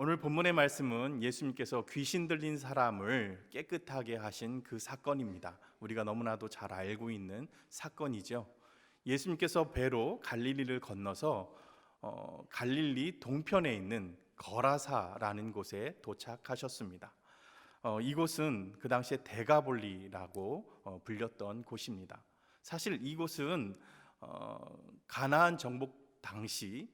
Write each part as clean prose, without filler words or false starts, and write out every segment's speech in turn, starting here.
오늘 본문의 말씀은 예수님께서 귀신 들린 사람을 깨끗하게 하신 그 사건입니다. 우리가 너무나도 잘 알고 있는 사건이죠. 예수님께서 배로 갈릴리를 건너서 갈릴리 동편에 있는 거라사라는 곳에 도착하셨습니다. 이곳은 그 당시에 데가볼리라고 불렸던 곳입니다. 사실 이곳은 가나안 정복 당시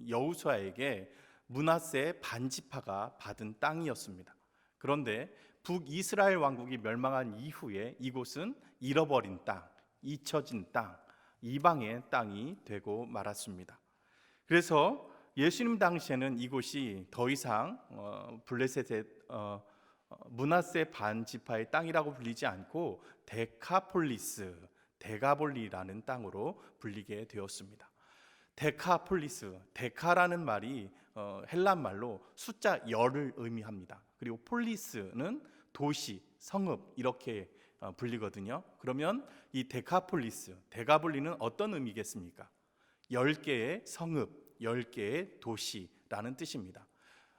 여호수아에게 므낫세 반지파가 받은 땅이었습니다. 그런데 북이스라엘 왕국이 멸망한 이후에 이곳은 잃어버린 땅, 잊혀진 땅, 이방의 땅이 되고 말았습니다. 그래서 예수님 당시에는 이곳이 더 이상 블레셋의 므낫세 반지파의 땅이라고 불리지 않고 데카폴리스, 데가볼리라는 땅으로 불리게 되었습니다. 데카폴리스, 데카라는 말이 헬라 말로 숫자 10을 의미합니다. 그리고 폴리스는 도시, 성읍 이렇게 불리거든요. 그러면 이 데카폴리스, 데가볼리는 어떤 의미겠습니까? 10개의 성읍, 10개의 도시라는 뜻입니다.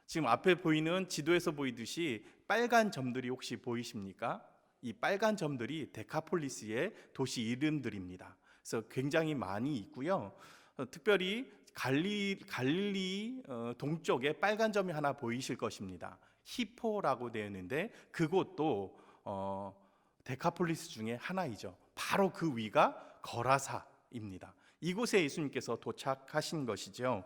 지금 앞에 보이는 지도에서 보이듯이 빨간 점들이 혹시 보이십니까? 이 빨간 점들이 데카폴리스의 도시 이름들입니다. 그래서 굉장히 많이 있고요. 특별히 갈릴리 동쪽에 빨간 점이 하나 보이실 것입니다. 히포라고 되어 있는데 그곳도 데카폴리스 중에 하나이죠. 바로 그 위가 거라사입니다. 이곳에 예수님께서 도착하신 것이죠.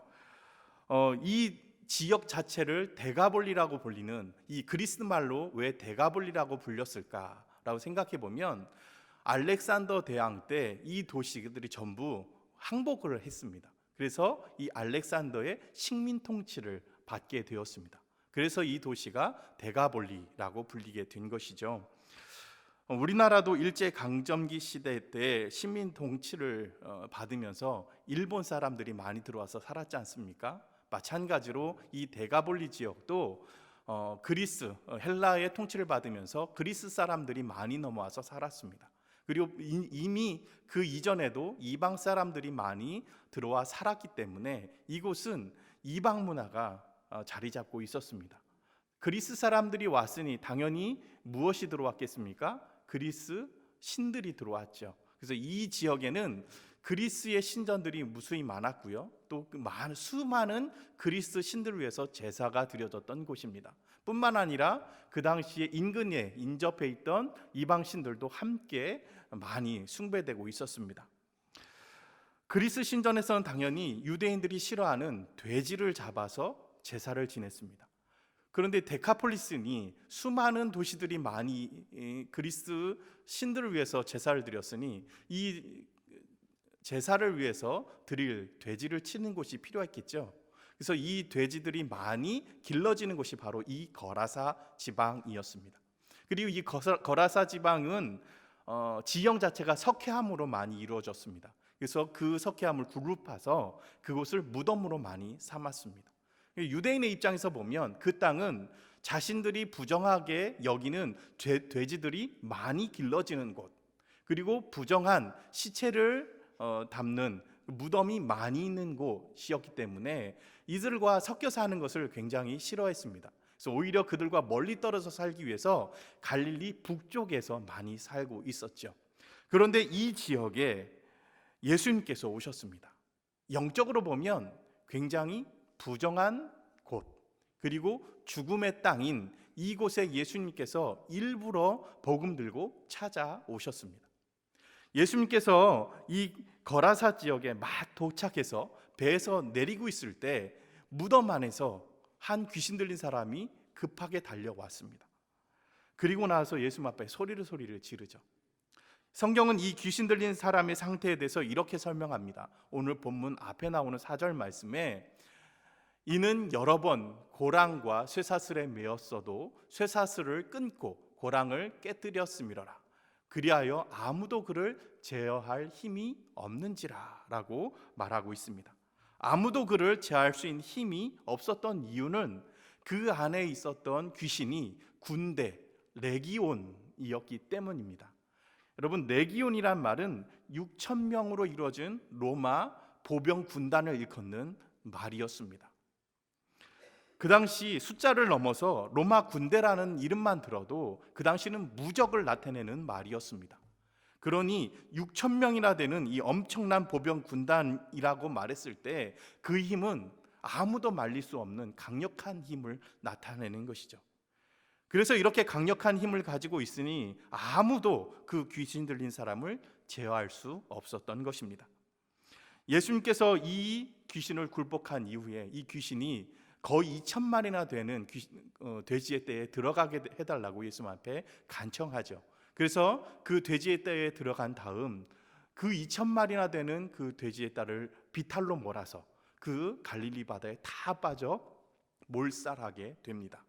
이 지역 자체를 데가볼리라고 불리는 이 그리스 말로 왜 데가볼리라고 불렸을까라고 생각해 보면 알렉산더 대왕 때 이 도시들이 전부 항복을 했습니다. 그래서 이 알렉산더의 식민 통치를 받게 되었습니다. 그래서 이 도시가 데가볼리라고 불리게 된 것이죠. 우리나라도 일제강점기 시대 때 식민 통치를 받으면서 일본 사람들이 많이 들어와서 살았지 않습니까? 마찬가지로 이 데가볼리 지역도 그리스, 헬라의 통치를 받으면서 그리스 사람들이 많이 넘어와서 살았습니다. 그리고 이미 그 이전에도 이방 사람들이 많이 들어와 살았기 때문에 이곳은 이방 문화가 자리 잡고 있었습니다. 그리스 사람들이 왔으니 당연히 무엇이 들어왔겠습니까? 그리스 신들이 들어왔죠. 그래서 이 지역에는 그리스의 신전들이 무수히 많았고요. 또 수많은 그리스 신들을 위해서 제사가 드려졌던 곳입니다. 뿐만 아니라 그 당시에 인근에 인접해 있던 이방 신들도 함께 많이 숭배되고 있었습니다. 그리스 신전에서는 당연히 유대인들이 싫어하는 돼지를 잡아서 제사를 지냈습니다. 그런데 데카폴리스니 수많은 도시들이 많이 그리스 신들을 위해서 제사를 드렸으니 이 제사를 위해서 드릴 돼지를 치는 곳이 필요했겠죠. 그래서 이 돼지들이 많이 길러지는 곳이 바로 이 거라사 지방이었습니다. 그리고 이 거라사 지방은 지형 자체가 석회암으로 많이 이루어졌습니다. 그래서 그 석회암을 굴룹해서 그곳을 무덤으로 많이 삼았습니다. 유대인의 입장에서 보면 그 땅은 자신들이 부정하게 여기는 돼지들이 많이 길러지는 곳, 그리고 부정한 시체를 담는 무덤이 많이 있는 곳이었기 때문에 이들과 섞여 사는 것을 굉장히 싫어했습니다. 그래서 오히려 그들과 멀리 떨어져 살기 위해서 갈릴리 북쪽에서 많이 살고 있었죠. 그런데 이 지역에 예수님께서 오셨습니다. 영적으로 보면 굉장히 부정한 곳, 그리고 죽음의 땅인 이곳에 예수님께서 일부러 복음 들고 찾아오셨습니다. 예수님께서 이 거라사 지역에 막 도착해서 배에서 내리고 있을 때 무덤 안에서 한 귀신 들린 사람이 급하게 달려왔습니다. 그리고 나서 예수님 앞에 소리를 지르죠. 성경은 이 귀신 들린 사람의 상태에 대해서 이렇게 설명합니다. 오늘 본문 앞에 나오는 4절 말씀에 이는 여러 번 고랑과 쇠사슬에 매었어도 쇠사슬을 끊고 고랑을 깨뜨렸음이로라. 그리하여 아무도 그를 제어할 힘이 없는지라 라고 말하고 있습니다. 아무도 그를 제어할 수 있는 힘이 없었던 이유는 그 안에 있었던 귀신이 군대, 레기온이었기 때문입니다. 여러분, 레기온이란 말은 6,000명으로 이루어진 로마 보병 군단을 일컫는 말이었습니다. 그 당시 숫자를 넘어서 로마 군대라는 이름만 들어도 그 당시는 무적을 나타내는 말이었습니다. 그러니 6천 명이나 되는 이 엄청난 보병 군단이라고 말했을 때 그 힘은 아무도 말릴 수 없는 강력한 힘을 나타내는 것이죠. 그래서 이렇게 강력한 힘을 가지고 있으니 아무도 그 귀신 들린 사람을 제어할 수 없었던 것입니다. 예수님께서 이 귀신을 굴복한 이후에 이 귀신이 거의 2천마리나 되는 돼지의 떼에 들어가게 해달라고 예수님 앞에 간청하죠. 그래서 그 돼지의 떼에 들어간 다음 그 2천마리나 되는 그 돼지의 떼를 비탈로 몰아서 그 갈릴리 바다에 다 빠져 몰살하게 됩니다.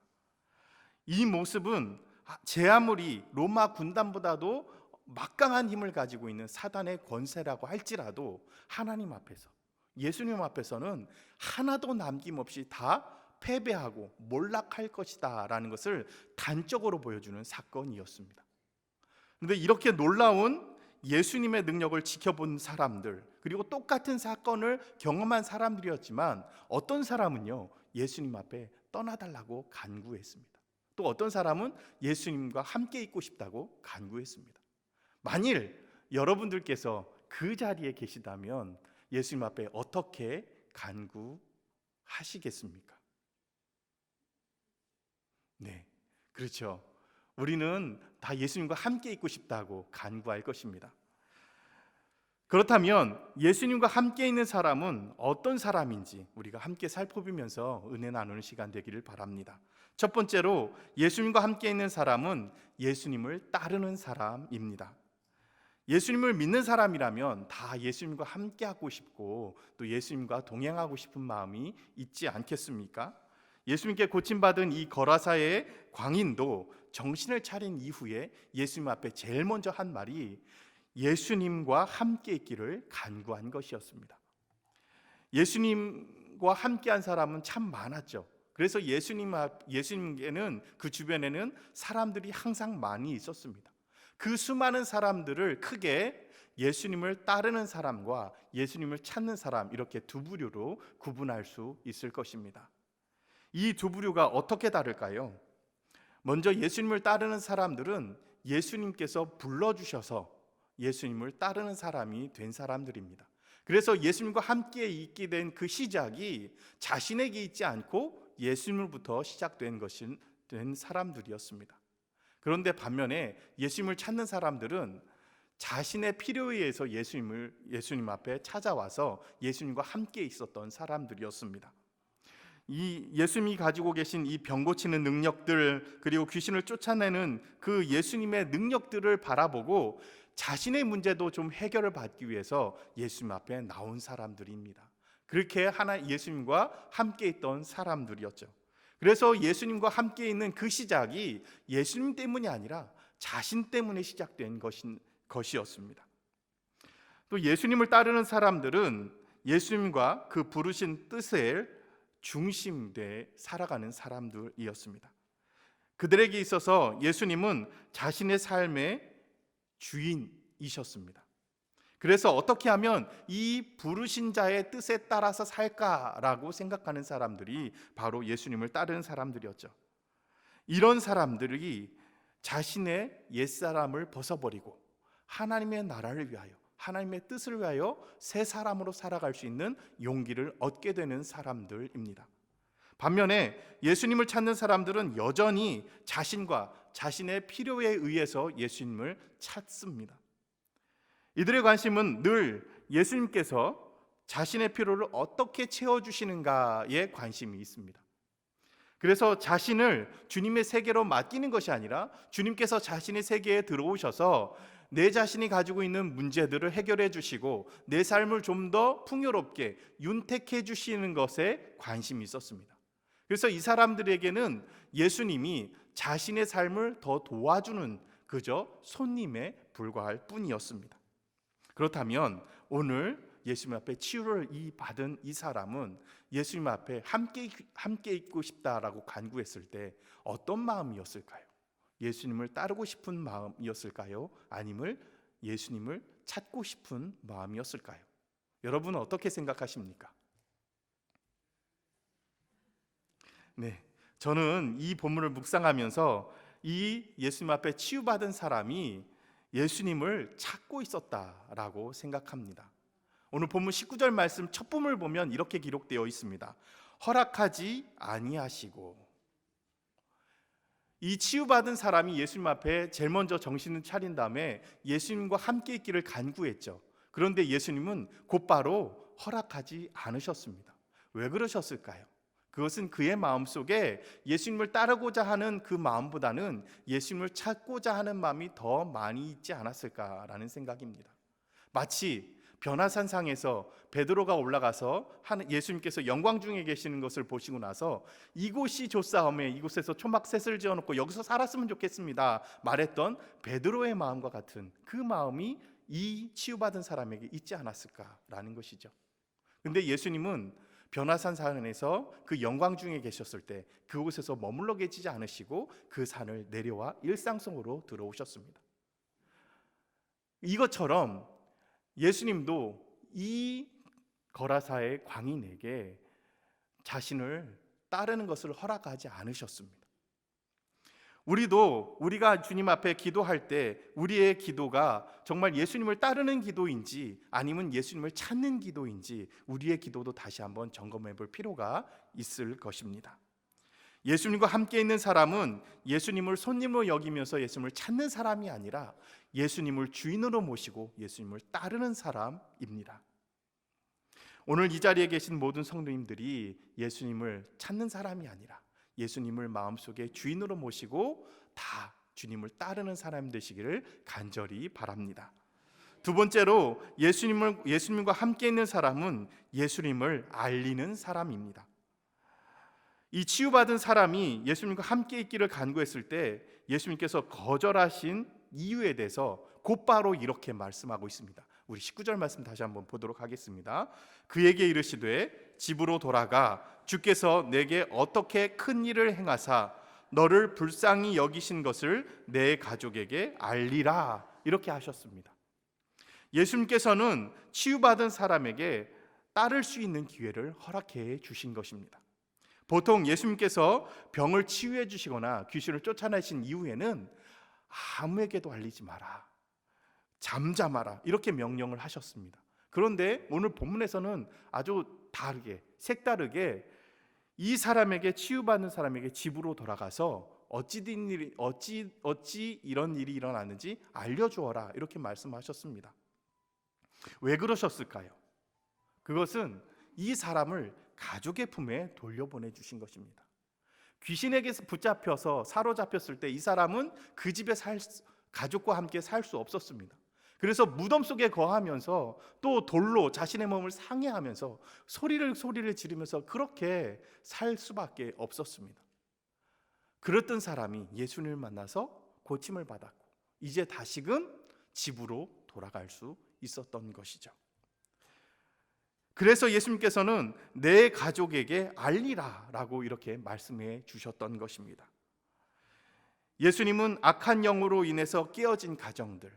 이 모습은 제 아무리 로마 군단보다도 막강한 힘을 가지고 있는 사단의 권세라고 할지라도 하나님 앞에서, 예수님 앞에서는 하나도 남김없이 다 패배하고 몰락할 것이다 라는 것을 단적으로 보여주는 사건이었습니다. 그런데 이렇게 놀라운 예수님의 능력을 지켜본 사람들, 그리고 똑같은 사건을 경험한 사람들이었지만 어떤 사람은요, 예수님 앞에 떠나달라고 간구했습니다. 또 어떤 사람은 예수님과 함께 있고 싶다고 간구했습니다. 만일 여러분들께서 그 자리에 계시다면 예수님 앞에 어떻게 간구하시겠습니까? 네, 그렇죠. 우리는 다 예수님과 함께 있고 싶다고 간구할 것입니다. 그렇다면 예수님과 함께 있는 사람은 어떤 사람인지 우리가 함께 살펴보면서 은혜 나누는 시간 되기를 바랍니다. 첫 번째로 예수님과 함께 있는 사람은 예수님을 따르는 사람입니다. 예수님을 믿는 사람이라면 다 예수님과 함께하고 싶고 또 예수님과 동행하고 싶은 마음이 있지 않겠습니까? 예수님께 고침받은 이 거라사의 광인도 정신을 차린 이후에 예수님 앞에 제일 먼저 한 말이 예수님과 함께 있기를 간구한 것이었습니다. 예수님과 함께한 사람은 참 많았죠. 그래서 예수님께는 그 주변에는 사람들이 항상 많이 있었습니다. 그 수많은 사람들을 크게 예수님을 따르는 사람과 예수님을 찾는 사람, 이렇게 두 부류로 구분할 수 있을 것입니다. 이 두 부류가 어떻게 다를까요? 먼저 예수님을 따르는 사람들은 예수님께서 불러주셔서 예수님을 따르는 사람이 된 사람들입니다. 그래서 예수님과 함께 있게 된 그 시작이 자신에게 있지 않고 예수님으로부터 시작된 사람들이었습니다. 그런데 반면에 예수님을 찾는 사람들은 자신의 필요에 의해서 예수님 앞에 찾아와서 예수님과 함께 있었던 사람들이었습니다. 이 예수님이 가지고 계신 이 병 고치는 능력들, 그리고 귀신을 쫓아내는 그 예수님의 능력들을 바라보고 자신의 문제도 좀 해결을 받기 위해서 예수님 앞에 나온 사람들입니다. 그렇게 예수님과 함께 있던 사람들이었죠. 그래서 예수님과 함께 있는 그 시작이 예수님 때문이 아니라 자신 때문에 시작된 것이었습니다. 또 예수님을 따르는 사람들은 예수님과 그 부르신 뜻에 중심되어 살아가는 사람들이었습니다. 그들에게 있어서 예수님은 자신의 삶의 주인이셨습니다. 그래서 어떻게 하면 이 부르신 자의 뜻에 따라서 살까라고 생각하는 사람들이 바로 예수님을 따르는 사람들이었죠. 이런 사람들이 자신의 옛사람을 벗어버리고 하나님의 나라를 위하여, 하나님의 뜻을 위하여 새 사람으로 살아갈 수 있는 용기를 얻게 되는 사람들입니다. 반면에 예수님을 찾는 사람들은 여전히 자신과 자신의 필요에 의해서 예수님을 찾습니다. 이들의 관심은 늘 예수님께서 자신의 필요를 어떻게 채워주시는가에 관심이 있습니다. 그래서 자신을 주님의 세계로 맡기는 것이 아니라 주님께서 자신의 세계에 들어오셔서 내 자신이 가지고 있는 문제들을 해결해 주시고 내 삶을 좀 더 풍요롭게 윤택해 주시는 것에 관심이 있었습니다. 그래서 이 사람들에게는 예수님이 자신의 삶을 더 도와주는 그저 손님에 불과할 뿐이었습니다. 그렇다면 오늘 예수님 앞에 치유를 받은 이 사람은 예수님 앞에 함께 있고 싶다라고 간구했을 때 어떤 마음이었을까요? 예수님을 따르고 싶은 마음이었을까요? 아니면 예수님을 찾고 싶은 마음이었을까요? 여러분은 어떻게 생각하십니까? 네, 저는 이 본문을 묵상하면서 이 예수님 앞에 치유받은 사람이 예수님을 찾고 있었다라고 생각합니다. 오늘 본문 19절 말씀 첫 부분을 보면 이렇게 기록되어 있습니다. 허락하지 아니하시고. 이 치유받은 사람이 예수님 앞에 제일 먼저 정신을 차린 다음에 예수님과 함께 있기를 간구했죠. 그런데 예수님은 곧바로 허락하지 않으셨습니다. 왜 그러셨을까요? 그것은 그의 마음속에 예수님을 따르고자 하는 그 마음보다는 예수님을 찾고자 하는 마음이 더 많이 있지 않았을까라는 생각입니다. 마치 변화산상에서 베드로가 올라가서 예수님께서 영광 중에 계시는 것을 보시고 나서 이곳이 좋사오매, 이곳에서 초막셋을 지어놓고 여기서 살았으면 좋겠습니다 말했던 베드로의 마음과 같은 그 마음이 이 치유받은 사람에게 있지 않았을까라는 것이죠. 근데 예수님은 변화산산에서 그 영광 중에 계셨을 때 그곳에서 머물러 계시지 않으시고 그 산을 내려와 일상성으로 들어오셨습니다. 이것처럼 예수님도 이 거라사의 광인에게 자신을 따르는 것을 허락하지 않으셨습니다. 우리가 주님 앞에 기도할 때 우리의 기도가 정말 예수님을 따르는 기도인지 아니면 예수님을 찾는 기도인지 우리의 기도도 다시 한번 점검해 볼 필요가 있을 것입니다. 예수님과 함께 있는 사람은 예수님을 손님으로 여기면서 예수님을 찾는 사람이 아니라 예수님을 주인으로 모시고 예수님을 따르는 사람입니다. 오늘 이 자리에 계신 모든 성도님들이 예수님을 찾는 사람이 아니라 예수님을 마음속에 주인으로 모시고 다 주님을 따르는 사람 되시기를 간절히 바랍니다. 두 번째로 예수님과 함께 있는 사람은 예수님을 알리는 사람입니다. 이 치유받은 사람이 예수님과 함께 있기를 간구했을 때 예수님께서 거절하신 이유에 대해서 곧바로 이렇게 말씀하고 있습니다. 우리 19절 말씀 다시 한번 보도록 하겠습니다. 그에게 이르시되 집으로 돌아가 주께서 내게 어떻게 큰 일을 행하사 너를 불쌍히 여기신 것을 내 가족에게 알리라, 이렇게 하셨습니다. 예수님께서는 치유받은 사람에게 따를 수 있는 기회를 허락해 주신 것입니다. 보통 예수님께서 병을 치유해 주시거나 귀신을 쫓아내신 이후에는 아무에게도 알리지 마라, 잠잠하라, 이렇게 명령을 하셨습니다. 그런데 오늘 본문에서는 아주 다르게, 색다르게 이 사람에게, 치유받는 사람에게 집으로 돌아가서 어찌 이런 일이 일어났는지 알려주어라, 이렇게 말씀하셨습니다. 왜 그러셨을까요? 그것은 이 사람을 가족의 품에 돌려보내 주신 것입니다. 귀신에게 붙잡혀서 사로잡혔을 때 이 사람은 그 집에 가족과 함께 살 수 없었습니다. 그래서 무덤 속에 거하면서 또 돌로 자신의 몸을 상해하면서 소리를 지르면서 그렇게 살 수밖에 없었습니다. 그랬던 사람이 예수님을 만나서 고침을 받았고 이제 다시금 집으로 돌아갈 수 있었던 것이죠. 그래서 예수님께서는 내 가족에게 알리라 라고 이렇게 말씀해 주셨던 것입니다. 예수님은 악한 영으로 인해서 깨어진 가정들,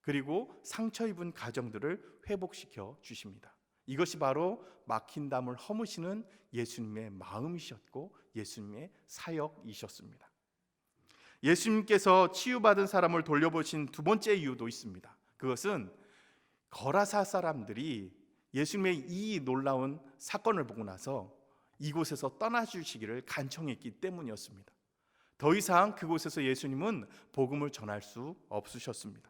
그리고 상처 입은 가정들을 회복시켜 주십니다. 이것이 바로 막힌 담을 허무시는 예수님의 마음이셨고 예수님의 사역이셨습니다. 예수님께서 치유받은 사람을 돌려보신 두 번째 이유도 있습니다. 그것은 거라사 사람들이 예수님의 이 놀라운 사건을 보고 나서 이곳에서 떠나주시기를 간청했기 때문이었습니다. 더 이상 그곳에서 예수님은 복음을 전할 수 없으셨습니다.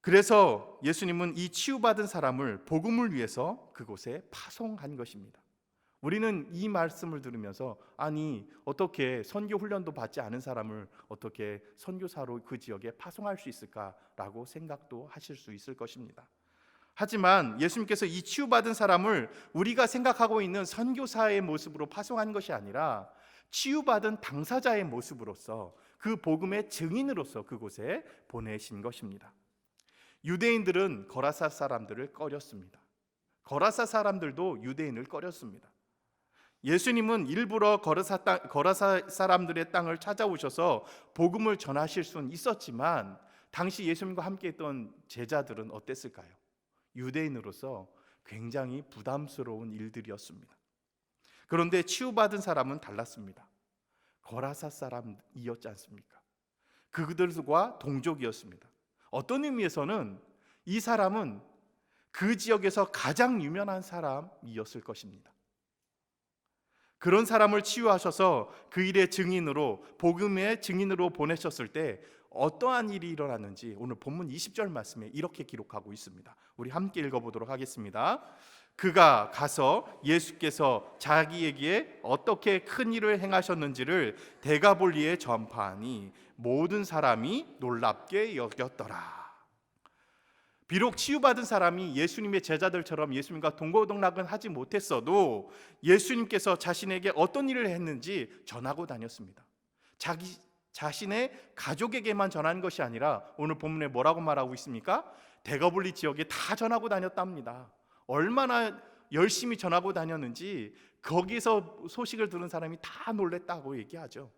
그래서 예수님은 이 치유받은 사람을 복음을 위해서 그곳에 파송한 것입니다. 우리는 이 말씀을 들으면서 아니 어떻게 선교 훈련도 받지 않은 사람을 어떻게 선교사로 그 지역에 파송할 수 있을까라고 생각도 하실 수 있을 것입니다. 하지만 예수님께서 이 치유받은 사람을 우리가 생각하고 있는 선교사의 모습으로 파송한 것이 아니라 치유받은 당사자의 모습으로서 그 복음의 증인으로서 그곳에 보내신 것입니다. 유대인들은 거라사 사람들을 꺼렸습니다. 거라사 사람들도 유대인을 꺼렸습니다. 예수님은 일부러 거라사 사람들의 땅을 찾아오셔서 복음을 전하실 수는 있었지만 당시 예수님과 함께 했던 제자들은 어땠을까요? 유대인으로서 굉장히 부담스러운 일들이었습니다. 그런데 치유받은 사람은 달랐습니다. 거라사 사람이었지 않습니까? 그들과 동족이었습니다. 어떤 의미에서는 이 사람은 그 지역에서 가장 유명한 사람이었을 것입니다. 그런 사람을 치유하셔서 그 일의 증인으로, 복음의 증인으로 보내셨을 때 어떠한 일이 일어났는지 오늘 본문 20절 말씀에 이렇게 기록하고 있습니다. 우리 함께 읽어보도록 하겠습니다. 그가 가서 예수께서 자기에게 어떻게 큰 일을 행하셨는지를 데가볼리에 전파하니 모든 사람이 놀랍게 여겼더라. 비록 치유받은 사람이 예수님의 제자들처럼 예수님과 동고동락은 하지 못했어도 예수님께서 자신에게 어떤 일을 했는지 전하고 다녔습니다. 자기 자신의 가족에게만 전하는 것이 아니라 오늘 본문에 뭐라고 말하고 있습니까? 데가볼리 지역에 다 전하고 다녔답니다. 얼마나 열심히 전하고 다녔는지 거기서 소식을 들은 사람이 다 놀랬다고 얘기하죠.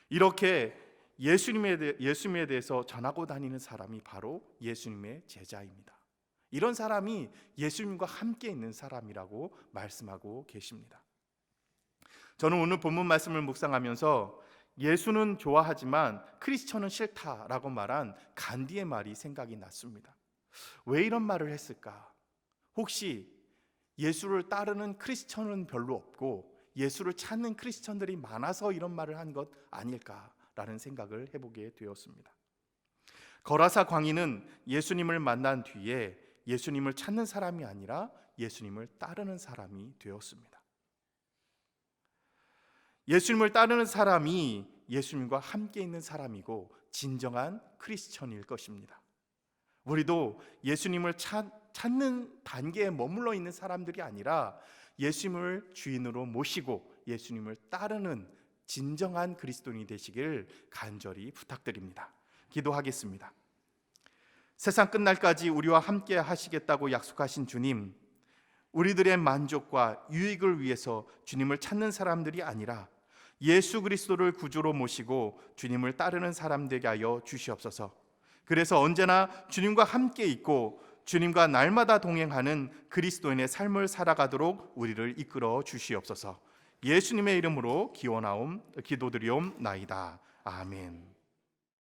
이렇게 예수님에 대해서 전하고 다니는 사람이 바로 예수님의 제자입니다. 이런 사람이 예수님과 함께 있는 사람이라고 말씀하고 계십니다. 저는 오늘 본문 말씀을 묵상하면서 예수는 좋아하지만 크리스천은 싫다라고 말한 간디의 말이 생각이 났습니다. 왜 이런 말을 했을까? 혹시 예수를 따르는 크리스천은 별로 없고 예수를 찾는 크리스천들이 많아서 이런 말을 한 것 아닐까라는 생각을 해보게 되었습니다. 거라사 광인은 예수님을 만난 뒤에 예수님을 찾는 사람이 아니라 예수님을 따르는 사람이 되었습니다. 예수님을 따르는 사람이 예수님과 함께 있는 사람이고 진정한 크리스천일 것입니다. 우리도 예수님을 찾는 단계에 머물러 있는 사람들이 아니라 예수님을 주인으로 모시고 예수님을 따르는 진정한 그리스도인이 되시길 간절히 부탁드립니다. 기도하겠습니다. 세상 끝날까지 우리와 함께 하시겠다고 약속하신 주님, 우리들의 만족과 유익을 위해서 주님을 찾는 사람들이 아니라 예수 그리스도를 구주로 모시고 주님을 따르는 사람 되게 하여 주시옵소서. 그래서 언제나 주님과 함께 있고 주님과 날마다 동행하는 그리스도인의 삶을 살아가도록 우리를 이끌어 주시옵소서. 예수님의 이름으로 기도드리옵나이다. 아멘.